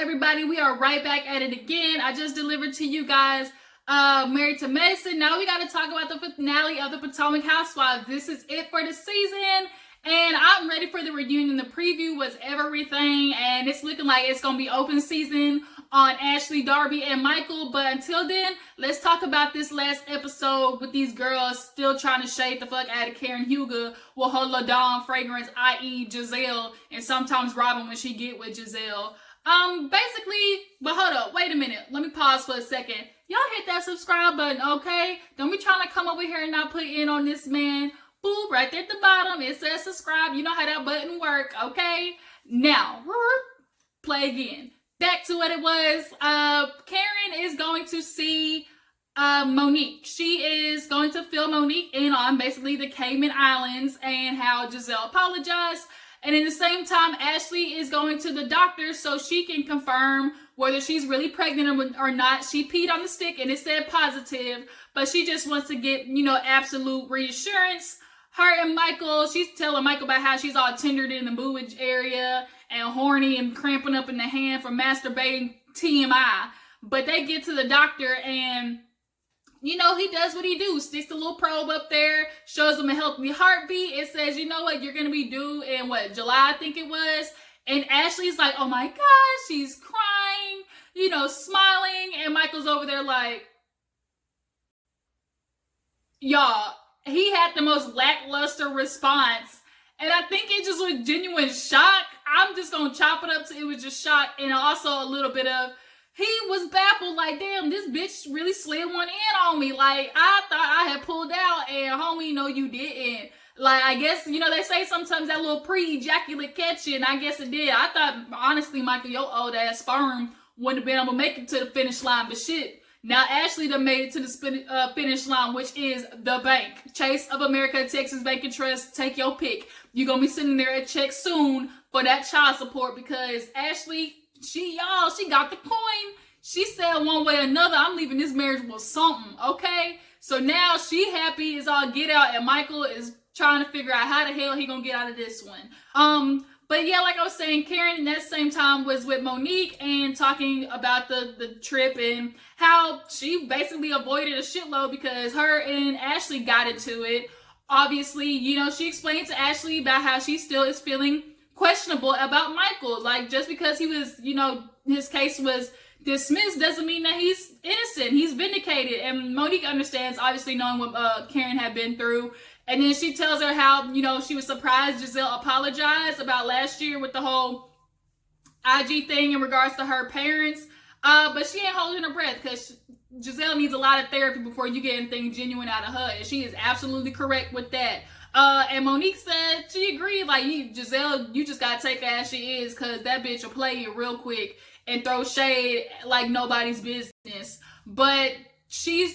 everybody? We are right back at it again. I just delivered to you guys Married to Medicine. Now we got to talk about the finale of the Potomac Housewives. This is it for the season, and I'm ready for the reunion. The preview was everything, and it's looking like it's going to be open season on Ashley, Darby, and Michael. But until then, let's talk about this last episode with these girls still trying to shade the fuck out of Karen Huger with her LaDawn fragrance, i.e. Giselle, and sometimes Robin when she get with Giselle. Basically, but hold up, wait a minute. Let me pause for a second. Y'all hit that subscribe button, okay? Don't be trying to come over here and not put in on this man. Boop, right there at the bottom, it says subscribe. You know how that button work, okay? Now, play again. Back to what it was. Karen is going to see Monique. She is going to fill Monique in on basically the Cayman Islands and how Giselle apologized. And in the same time, Ashley is going to the doctor so she can confirm whether she's really pregnant or not. She peed on the stick and it said positive, but she just wants to get, absolute reassurance. Her and Michael, she's telling Michael about how she's all tendered in the boobage area and horny and cramping up in the hand from masturbating, TMI. But they get to the doctor and he does what he do. Sticks the little probe up there, shows them a healthy heartbeat. It says, you know what, you're going to be due in July, I think it was. And Ashley's like, oh my gosh, she's crying, smiling. And Michael's over there like, y'all, he had the most lackluster response. And I think it just was genuine shock. I'm just going to chop it up to it was just shock. And also a little bit of, he was baffled, like, damn, this bitch really slid one in on me. Like, I thought I had pulled out, and homie, no, you didn't. Like, I guess, they say sometimes that little pre-ejaculate catch you, and I guess it did. I thought, honestly, Michael, your old ass sperm wouldn't have been able to make it to the finish line, but shit. Now, Ashley done made it to the finish line, which is the bank. Chase of America, Texas Bank and Trust, take your pick. You're going to be sitting there at check soon for that child support because Ashley, she got the coin. She said one way or another, I'm leaving this marriage with something, okay? So now she happy is all get out, and Michael is trying to figure out how the hell he gonna get out of this one. But yeah, like I was saying, Karen in that same time was with Monique and talking about the trip and how she basically avoided a shitload because her and Ashley got into it. Obviously, she explained to Ashley about how she still is feeling questionable about Michael. Like, just because he was, his case was dismissed doesn't mean that he's innocent. He's vindicated. And Monique understands, obviously, knowing what Karen had been through. And then she tells her how, she was surprised Giselle apologized about last year with the whole IG thing in regards to her parents. But she ain't holding her breath because Giselle needs a lot of therapy before you get anything genuine out of her. And she is absolutely correct with that. And Monique said she agreed, like, Giselle, you just gotta take her as she is, cause that bitch will play you real quick and throw shade like nobody's business. But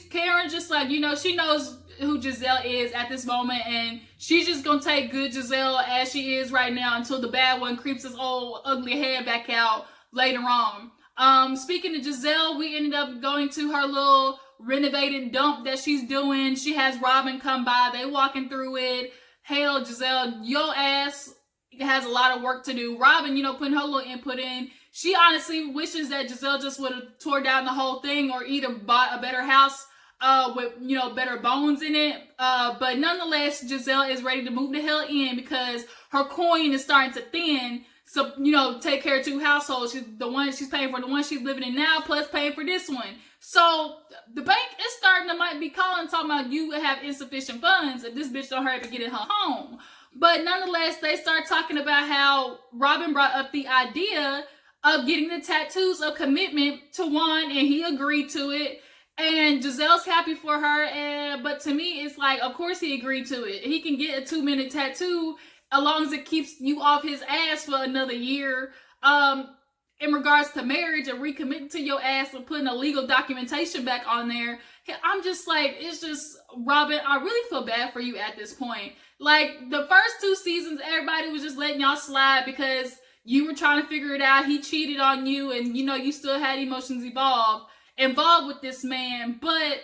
Karen just like, she knows who Giselle is at this moment, and she's just gonna take good Giselle as she is right now until the bad one creeps his old ugly head back out later on. Speaking of Giselle, we ended up going to her little renovated dump that she's doing. She has Robin come by. They walking through it. Hell, Giselle, your ass has a lot of work to do. Robin, putting her little input in. She honestly wishes that Giselle just would have tore down the whole thing or either bought a better house with, better bones in it. But nonetheless, Giselle is ready to move the hell in because her coin is starting to thin. So, take care of two households. The one she's paying for, the one she's living in now, plus paying for this one. So the bank is starting to might be calling, talking about you have insufficient funds if this bitch don't hurry to get in her home. But nonetheless, they start talking about how Robin brought up the idea of getting the tattoos of commitment to Juan, and he agreed to it. And Giselle's happy for her, but to me, it's like, of course he agreed to it. He can get a 2-minute tattoo as long as it keeps you off his ass for another year. In regards to marriage and recommitting to your ass and putting a legal documentation back on there, I'm just like, it's just, Robin, I really feel bad for you at this point. Like, the first 2 seasons, everybody was just letting y'all slide because you were trying to figure it out. He cheated on you and, you still had emotions involved with this man. But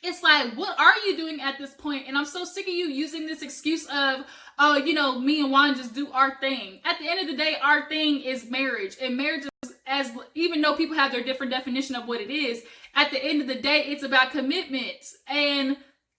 it's like, what are you doing at this point? And I'm so sick of you using this excuse of, oh, me and Juan just do our thing. At the end of the day, our thing is marriage. And marriage is as even though people have their different definition of what it is, at the end of the day, it's about commitment. And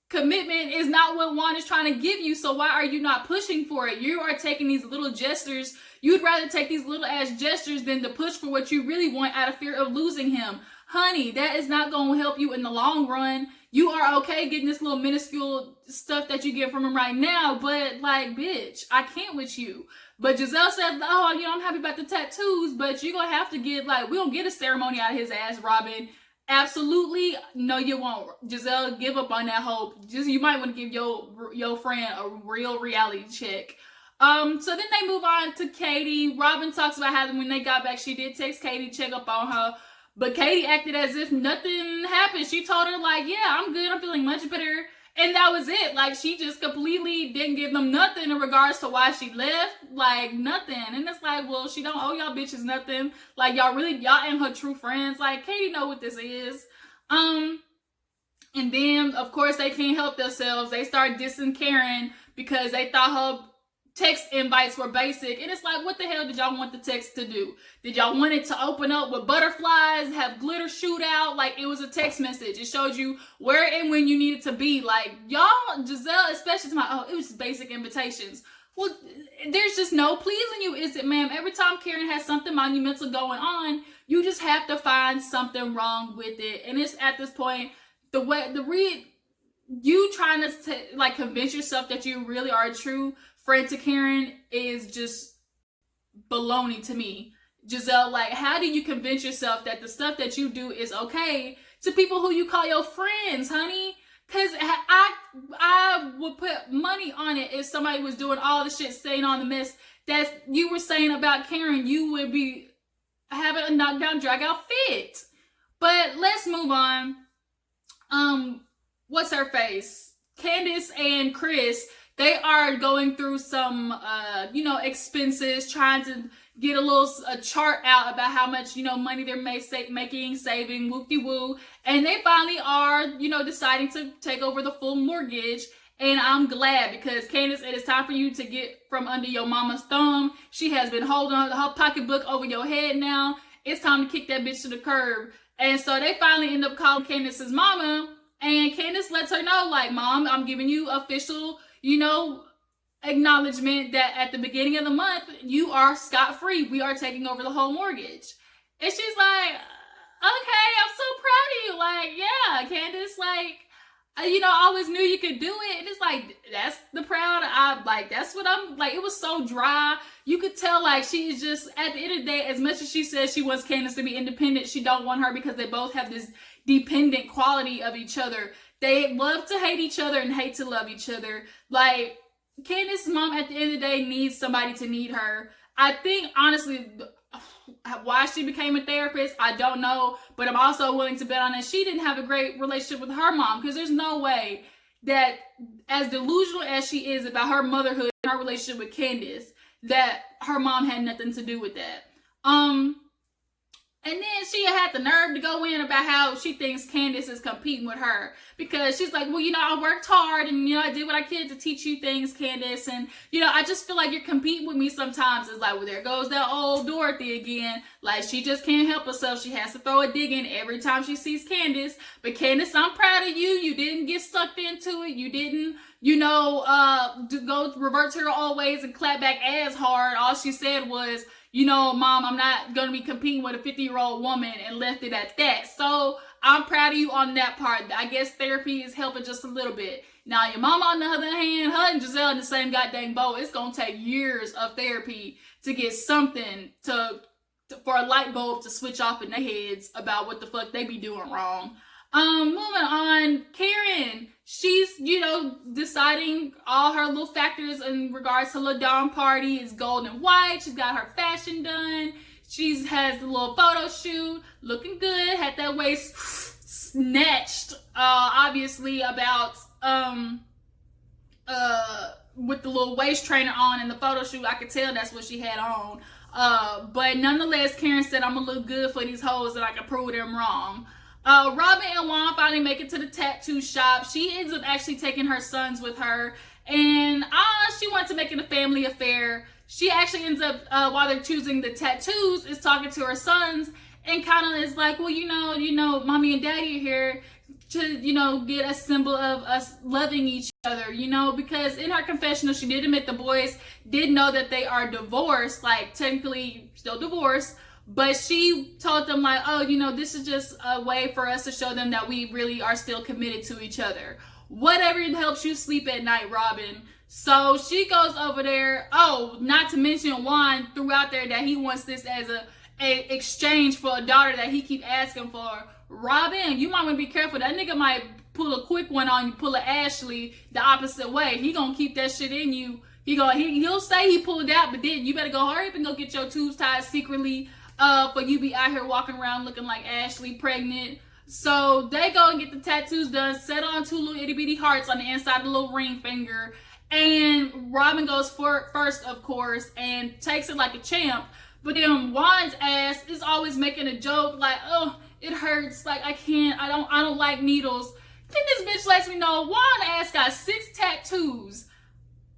commitment is not what Juan is trying to give you. So why are you not pushing for it? You are taking these little gestures. You'd rather take these little ass gestures than to push for what you really want out of fear of losing him. Honey, that is not going to help you in the long run. You are okay getting this little minuscule stuff that you get from him right now, but like, bitch, I can't with you. But Giselle said, oh, you know, I'm happy about the tattoos, but you're going to have to get, like, we don't get a ceremony out of his ass, Robin. Absolutely, no, you won't. Giselle, give up on that hope. Just, you might want to give your friend a real reality check. So then they move on to Katie. Robin talks about how when they got back, she did text Katie, check up on her. But Katie acted as if nothing happened. She told her, like, yeah, I'm good. I'm feeling much better. And that was it. Like, she just completely didn't give them nothing in regards to why she left. Like, nothing. And it's like, well, she don't owe y'all bitches nothing. Like, y'all ain't her true friends. Like, Katie know what this is. And then, of course, they can't help themselves. They start dissing Karen because they thought her text invites were basic. And it's like, what the hell did y'all want the text to do? Did y'all want it to open up with butterflies, have glitter shoot out? Like, it was a text message. It showed you where and when you needed to be. Like, y'all, Giselle, especially to it was just basic invitations. Well, there's just no pleasing you, is it, ma'am? Every time Karen has something monumental going on, you just have to find something wrong with it. And it's at this point, you trying to like convince yourself that you really are a true friend to Karen is just baloney to me. Giselle, like, how do you convince yourself that the stuff that you do is okay to people who you call your friends, honey? Because I would put money on it if somebody was doing all the shit saying on the mess that you were saying about Karen, you would be having a knockdown, drag out fit. But let's move on. What's her face? Candace and Chris, they are going through some, expenses, trying to get a chart out about how much, money they're making, saving, whoop-de-woo. And they finally are, deciding to take over the full mortgage. And I'm glad because Candace, it is time for you to get from under your mama's thumb. She has been holding her pocketbook over your head now. It's time to kick that bitch to the curb. And so they finally end up calling Candace's mama. And Candace lets her know, like, Mom, I'm giving you official, acknowledgement that at the beginning of the month, you are scot-free. We are taking over the whole mortgage. And she's like, okay, I'm so proud of you. Like, yeah, Candace, like, I always knew you could do it. And it's like, that's the proud, that's what I'm, like, it was so dry. You could tell, like, she's just, at the end of the day, as much as she says she wants Candace to be independent, she don't want her because they both have this dependent quality of each other. They love to hate each other and hate to love each other. Like, Candace's mom, at the end of the day, needs somebody to need her. I think, honestly, why she became a therapist, I don't know. But I'm also willing to bet on that she didn't have a great relationship with her mom. Because there's no way that, as delusional as she is about her motherhood and her relationship with Candace, that her mom had nothing to do with that. And then she had the nerve to go in about how she thinks Candace is competing with her. Because she's like, well, I worked hard and, I did what I could to teach you things, Candace. And, I just feel like you're competing with me sometimes. It's like, well, there goes that old Dorothy again. Like, she just can't help herself. She has to throw a dig in every time she sees Candace. But Candace, I'm proud of you. You didn't get sucked into it. You didn't, go revert to your old ways and clap back as hard. All she said was, Mom, I'm not going to be competing with a 50-year-old woman, and left it at that. So I'm proud of you on that part. I guess therapy is helping just a little bit. Now, your mama, on the other hand, her and Giselle in the same goddamn boat. It's going to take years of therapy to get something for a light bulb to switch off in their heads about what the fuck they be doing wrong. Moving on, Karen, she's, deciding all her little factors in regards to the dawn party. It's gold and white. She's got her fashion done. She has the little photo shoot, looking good. Had that waist snatched, obviously, about, with the little waist trainer on in the photo shoot. I could tell that's what she had on. But nonetheless, Karen said, I'm gonna look good for these hoes and I can prove them wrong. Robin and Juan finally make it to the tattoo shop. She ends up actually taking her sons with her. And she wants to make it a family affair. she actually ends up, while they're choosing the tattoos, is talking to her sons and kind of is like, well, mommy and daddy are here to, get a symbol of us loving each other, because in her confessional, she did admit the boys did know that they are divorced, like technically still divorced, but she told them like, oh, this is just a way for us to show them that we really are still committed to each other. Whatever helps you sleep at night, Robin. So she goes over there. Oh, not to mention Juan threw out there that he wants this as a exchange for a daughter that he keep asking for. Robin, you might want to be careful. That nigga might pull a quick one on you, pull a Ashley the opposite way. He gonna keep that shit in you. He'll say he pulled it out, but then you better go hurry up and go get your tubes tied secretly for you be out here walking around looking like Ashley pregnant. So they go and get the tattoos done, set on 2 little itty bitty hearts on the inside of the little ring finger. And Robin goes first, of course, and takes it like a champ. But then Juan's ass is always making a joke like, oh, it hurts. Like, I don't like needles. Then this bitch lets me know Juan's ass got 6 tattoos.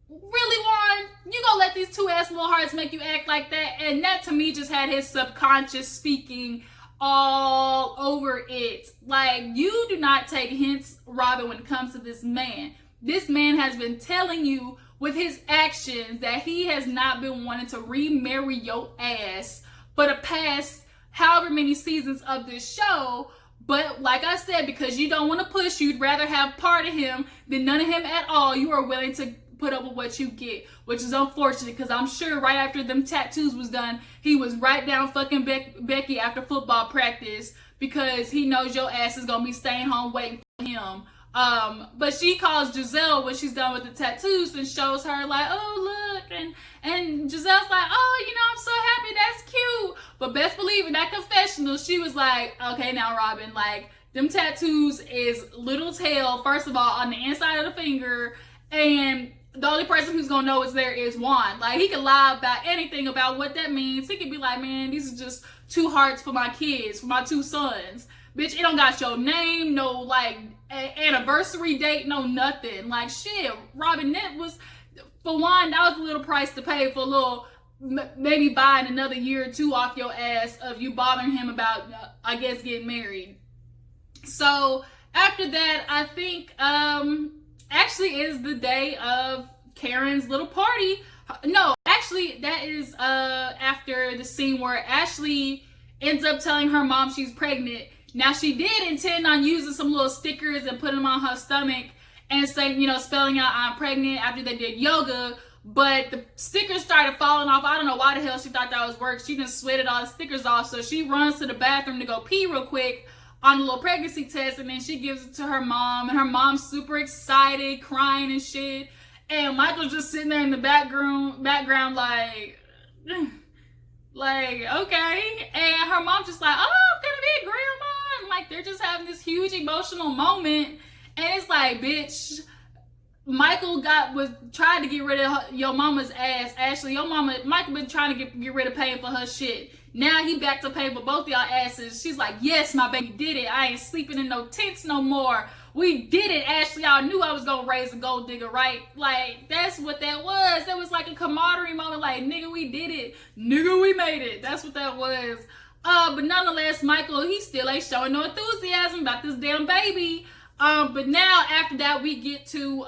Really, Juan? You gonna let these 2 ass little hearts make you act like that? And that to me just had his subconscious speaking all over it. Like, you do not take hints, Robin, when it comes to this man. This man has been telling you with his actions that he has not been wanting to remarry your ass for the past however many seasons of this show. But like I said, because you don't want to push, you'd rather have part of him than none of him at all. You are willing to put up with what you get, which is unfortunate, because I'm sure right after them tattoos was done, he was right down fucking Becky after football practice, because he knows your ass is gonna be staying home waiting for him. But she calls Giselle when she's done with the tattoos and shows her like, oh look, and Giselle's like, oh, I'm so happy, that's cute. But best believe in that confessional, she was like, okay, now Robin, like, them tattoos is little tail, first of all, on the inside of the finger, and the only person who's gonna know it's there is Juan. Like, he could lie about anything about what that means. He could be like, man, these are just 2 hearts for my kids, for my 2 sons. Bitch, it don't got your name, no, like, anniversary date, no nothing. Like, shit, Robin, that was, for Juan, that was a little price to pay for a little, maybe buying another year or 2 off your ass of you bothering him about, I guess, getting married. So, after that, I think, actually is the day of Karen's little party. No, actually, that is after the scene where Ashley ends up telling her mom she's pregnant. Now, she did intend on using some little stickers and putting them on her stomach and saying, spelling out I'm pregnant after they did yoga, but the stickers started falling off. I don't know why the hell she thought that was work. She just sweated all the stickers off, so she runs to the bathroom to go pee real quick on a little pregnancy test, and then she gives it to her mom, and her mom's super excited, crying and shit, and Michael's just sitting there in the background like, okay, and her mom's just like, oh, I'm gonna be a grandma, and like, they're just having this huge emotional moment, and it's like, bitch, Michael was trying to get rid of your mama's ass. Ashley, Michael been trying to get rid of paying for her shit. Now he back to paying for both y'all asses. She's like, yes, my baby did it. I ain't sleeping in no tents no more. We did it, Ashley. Y'all knew I was gonna raise a gold digger, right? Like, that's what that was. That was like a camaraderie moment. Like, nigga, we did it. Nigga, we made it. That's what that was. But nonetheless, Michael, he still ain't showing no enthusiasm about this damn baby. But now after that, we get to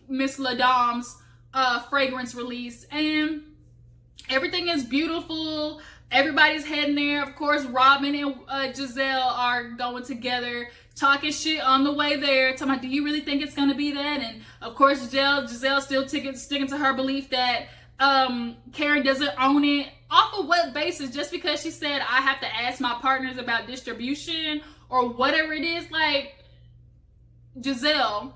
Miss LaDame's fragrance release, and everything is beautiful. Everybody's heading there. Of course, Robin and Giselle are going together, talking shit on the way there. Talking about, do you really think it's going to be that? And of course, Giselle still sticking to her belief that Karen doesn't own it. Off of what basis? Just because she said, I have to ask my partners about distribution or whatever it is. Like, Giselle,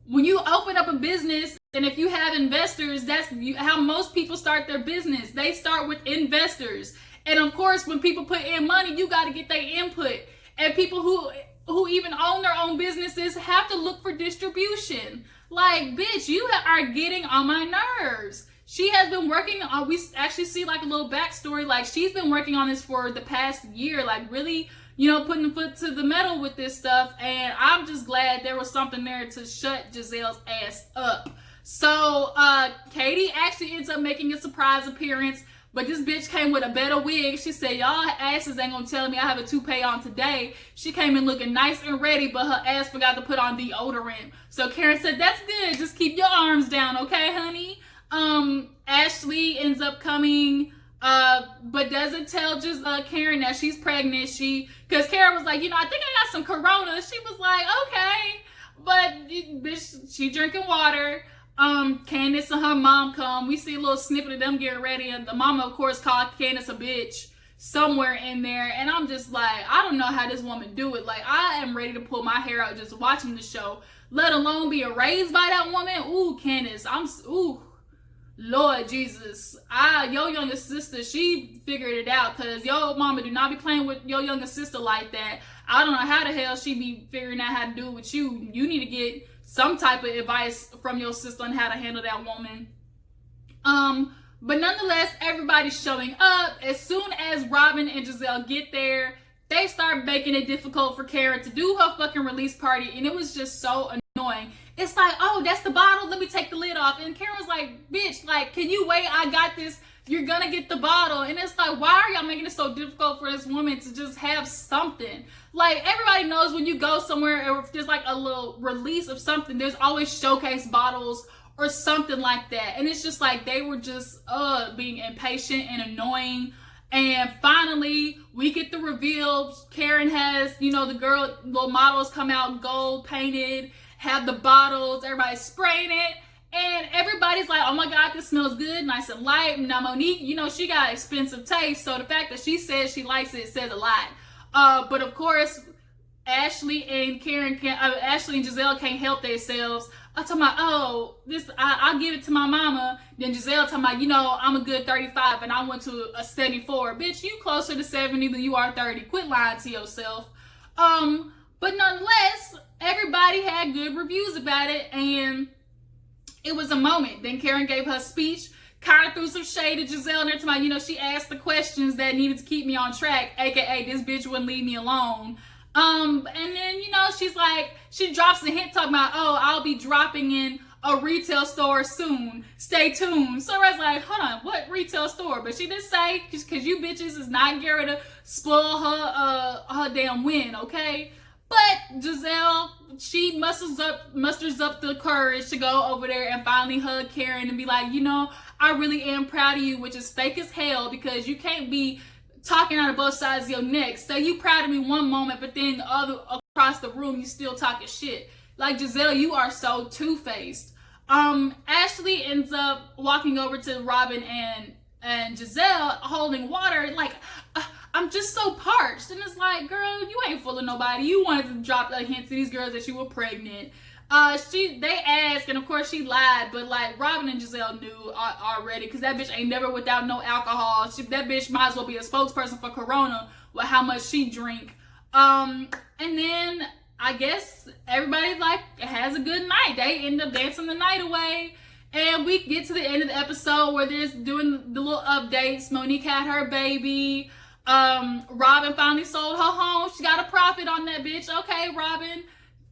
when you open up a business, and if you have investors, that's how most people start their business. They start with investors. And of course, when people put in money, you got to get their input. And people who even own their own businesses have to look for distribution. Like, bitch, you are getting on my nerves. She has been working on, we actually see like a little backstory, like she's been working on this for the past year, like really, putting the foot to the metal with this stuff. And I'm just glad there was something there to shut Giselle's ass up. So Katie actually ends up making a surprise appearance, but this bitch came with a better wig. She said, y'all asses ain't gonna tell me I have a toupee on today. She came in looking nice and ready, but her ass forgot to put on deodorant. So Karen said, that's good, just keep your arms down, okay, honey? Ashley ends up coming, but doesn't tell just Karen that she's pregnant. Because Karen was like, I think I got some corona. She was like, okay, but bitch, she drinking water. Candace and her mom come. We see a little snippet of them getting ready, and the mama, of course, called Candace a bitch somewhere in there. And I'm just like, I don't know how this woman do it. Like, I am ready to pull my hair out just watching the show, let alone be raised by that woman. Ooh, Candace, Lord Jesus. Your younger sister, she figured it out, because your mama do not be playing with your younger sister like that. I don't know how the hell she be figuring out how to do it with you. You need to get some type of advice from your sister on how to handle that woman. But nonetheless, everybody's showing up. As soon as Robin and Giselle get there, they start making it difficult for Karen to do her fucking release party, and it was just so annoying. It's like, oh, that's the bottle, let me take the lid off. And Karen was like, bitch, like, can you wait? I got this. You're gonna get the bottle. And it's like, why are y'all making it so difficult for this woman to just have something? Like, everybody knows when you go somewhere, or if there's like a little release of something, there's always showcase bottles or something like that. And it's just like, they were just being impatient and annoying. And finally, we get the reveal. Karen has, the little models come out gold painted, have the bottles, everybody's spraying it. And everybody's like, oh my God, this smells good, nice and light. Now Monique, she got expensive taste, so the fact that she says she likes it says a lot. But of course, Ashley and Giselle can't help themselves. I'm talking about, I'll give it to my mama. Then Giselle talking about, I'm a good 35 and I went to a 74. Bitch, you closer to 70 than you are 30. Quit lying to yourself. But nonetheless, everybody had good reviews about it, and it was a moment. Then Karen gave her speech, kind of threw some shade at Giselle, and every time, she asked the questions that needed to keep me on track, aka this bitch wouldn't leave me alone. And then, she's like, she drops a hint talking about, oh, I'll be dropping in a retail store soon. Stay tuned. So I was like, hold on, what retail store? But she did say, because you bitches is not getting to spoil her damn win, okay? But Giselle, she musters up the courage to go over there and finally hug Karen and be like, I really am proud of you, which is fake as hell, because you can't be talking out of both sides of your neck. Say you proud of me one moment, but then the other across the room, you still talking shit. Like, Giselle, you are so two-faced. Ashley ends up walking over to Robin and Giselle holding water, like, I'm just so parched. And it's like, girl, you ain't fooling nobody. You wanted to drop a hint to these girls that you were pregnant. They asked, and of course she lied, but like, Robin and Giselle knew already, because that bitch ain't never without no alcohol. That bitch might as well be a spokesperson for Corona with how much she drink. And then I guess everybody like has a good night. They end up dancing the night away. And we get to the end of the episode where they're doing the little updates. Monique had her baby. Robin finally sold her home. She got a profit on that bitch. Okay, Robin.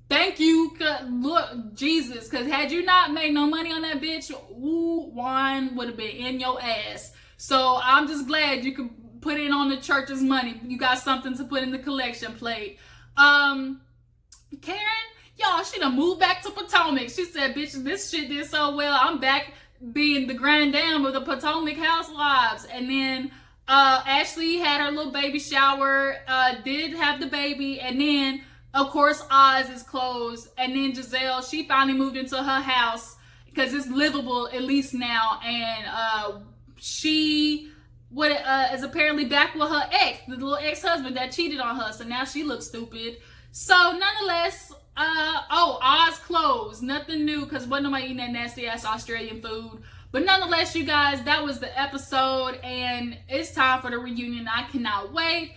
Thank you. Look, Jesus. Because had you not made no money on that bitch, wine would have been in your ass. So I'm just glad you could put it on the church's money. You got something to put in the collection plate. Karen, y'all, she done moved back to Potomac. She said, bitch, this shit did so well. I'm back being the grand dame of the Potomac housewives. And then Ashley had her little baby shower, did have the baby, and then of course Oz is closed. And then Giselle, she finally moved into her house because it's livable at least now, and she is apparently back with her ex, the little ex-husband that cheated on her, so now she looks stupid. So nonetheless, Oz closed, nothing new, because wasn't nobody eating that nasty ass Australian food. But nonetheless, you guys, that was the episode, and it's time for the reunion. I cannot wait.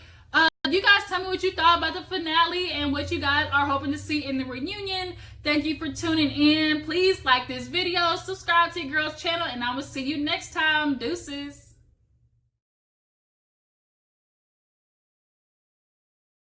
You guys tell me what you thought about the finale and what you guys are hoping to see in the reunion. Thank you for tuning in. Please like this video, subscribe to your girl's channel, and I will see you next time. Deuces.